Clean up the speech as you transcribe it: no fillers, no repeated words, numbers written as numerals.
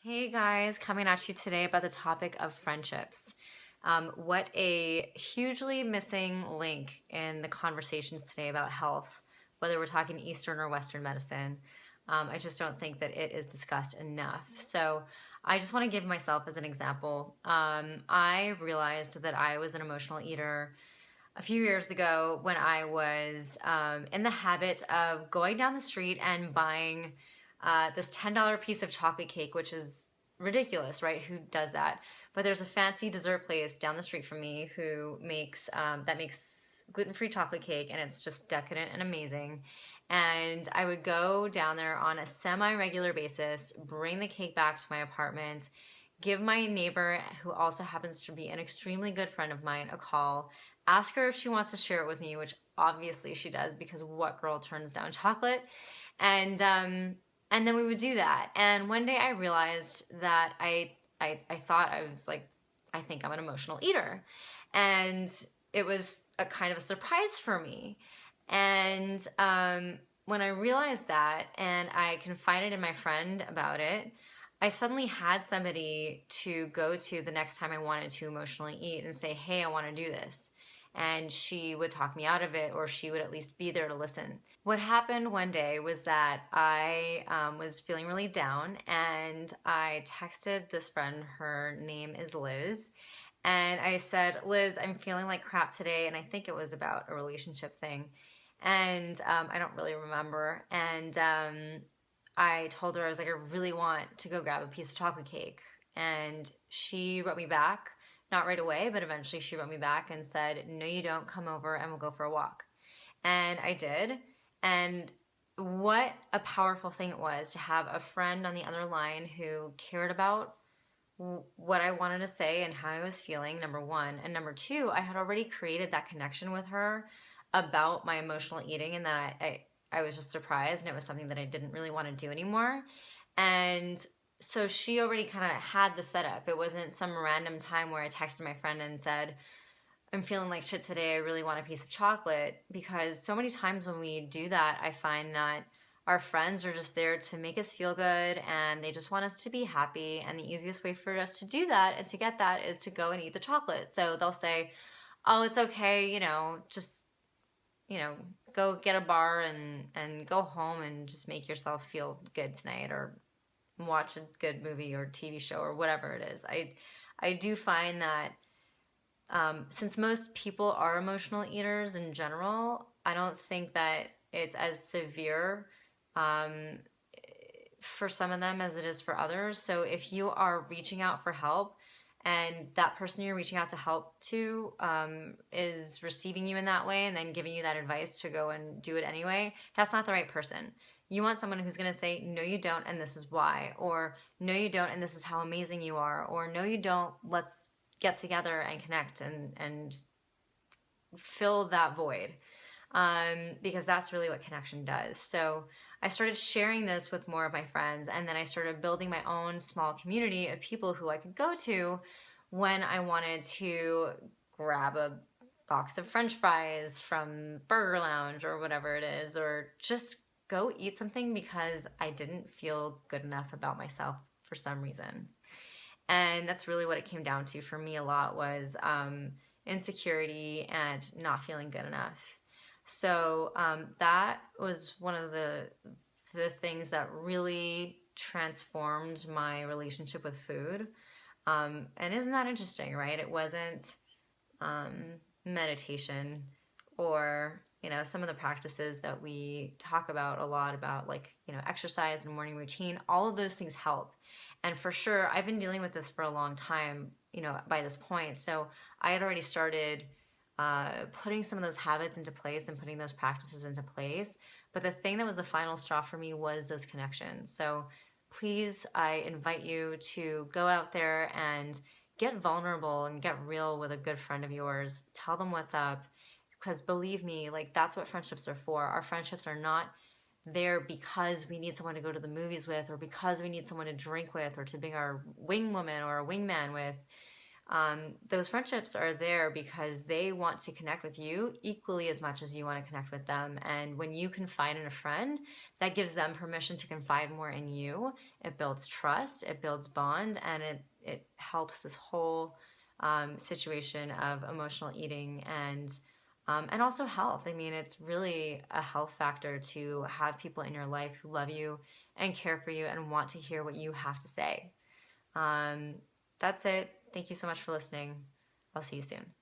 Hey guys, coming at you today about the topic of friendships. What a hugely missing link in the conversations today about health, whether we're talking Eastern or Western medicine. I just don't think that it is discussed enough. So I just want to give myself as an example. I realized that I was an emotional eater a few years ago when I was in the habit of going down the street and buying this $10 piece of chocolate cake, which is ridiculous, right? Who does that? But there's a fancy dessert place down the street from me who makes gluten-free chocolate cake, and it's just decadent and amazing. And I would go down there on a semi-regular basis, bring the cake back to my apartment, give my neighbor, who also happens to be an extremely good friend of mine, a call, ask her if she wants to share it with me, which obviously she does because what girl turns down chocolate? And um, and then we would do that. And one day I realized that I thought I was like, I think I'm an emotional eater, and it was a kind of a surprise for me. And when I realized that, and I confided in my friend about it, I suddenly had somebody to go to the next time I wanted to emotionally eat and say, hey, I want to do this. And she would talk me out of it, or she would at least be there to listen. What happened one day was that I was feeling really down, and I texted this friend. Her name is Liz. And I said, Liz, I'm feeling like crap today. And I think it was about a relationship thing. And I don't really remember. And I told her, I was like, I really want to go grab a piece of chocolate cake. And she wrote me back, not right away, but eventually she wrote me back and said, no, you don't, come over and we'll go for a walk. And I did. And what a powerful thing it was to have a friend on the other line who cared about what I wanted to say and how I was feeling, number one. And number two, I had already created that connection with her about my emotional eating, and that I was just surprised, and it was something that I didn't really want to do anymore. And so she already kind of had the setup. It wasn't some random time where I texted my friend and said, I'm feeling like shit today. I really want a piece of chocolate. Because so many times when we do that, I find that our friends are just there to make us feel good, and they just want us to be happy. And the easiest way for us to do that and to get that is to go and eat the chocolate. So they'll say, oh, it's okay, just, you know, go get a bar and go home and just make yourself feel good tonight, or watch a good movie or TV show or whatever it is. I do find that since most people are emotional eaters in general, I don't think that it's as severe um, for some of them as it is for others. So if you are reaching out for help, and that person you're reaching out to help to is receiving you in that way and then giving you that advice to go and do it anyway, that's not the right person. You want someone who's going to say, no, you don't, and this is why, or no, you don't, and this is how amazing you are, or no, you don't, let's get together and connect and fill that void, because that's really what connection does. So I started sharing this with more of my friends, and then I started building my own small community of people who I could go to when I wanted to grab a box of French fries from Burger Lounge or whatever it is, or just go eat something because I didn't feel good enough about myself for some reason. And that's really what it came down to for me a lot, was insecurity and not feeling good enough. So that was one of the things that really transformed my relationship with food. And isn't that interesting, right? It wasn't um, meditation, or some of the practices that we talk about a lot, about like exercise and morning routine. All of those things help, and for sure I've been dealing with this for a long time, by this point. So I had already started putting some of those habits into place and putting those practices into place. But the thing that was the final straw for me was those connections. So please, I invite you to go out there and get vulnerable and get real with a good friend of yours. Tell them what's up, because believe me, like, that's what friendships are for. Our friendships are not there because we need someone to go to the movies with, or because we need someone to drink with, or to bring our wing woman or a wingman with. those friendships are there because they want to connect with you equally as much as you want to connect with them. And when you confide in a friend, that gives them permission to confide more in you. It builds trust, it builds bond, and it helps this whole situation of emotional eating and also health. I mean, it's really a health factor to have people in your life who love you and care for you and want to hear what you have to say. Um, that's it. Thank you so much for listening. I'll see you soon.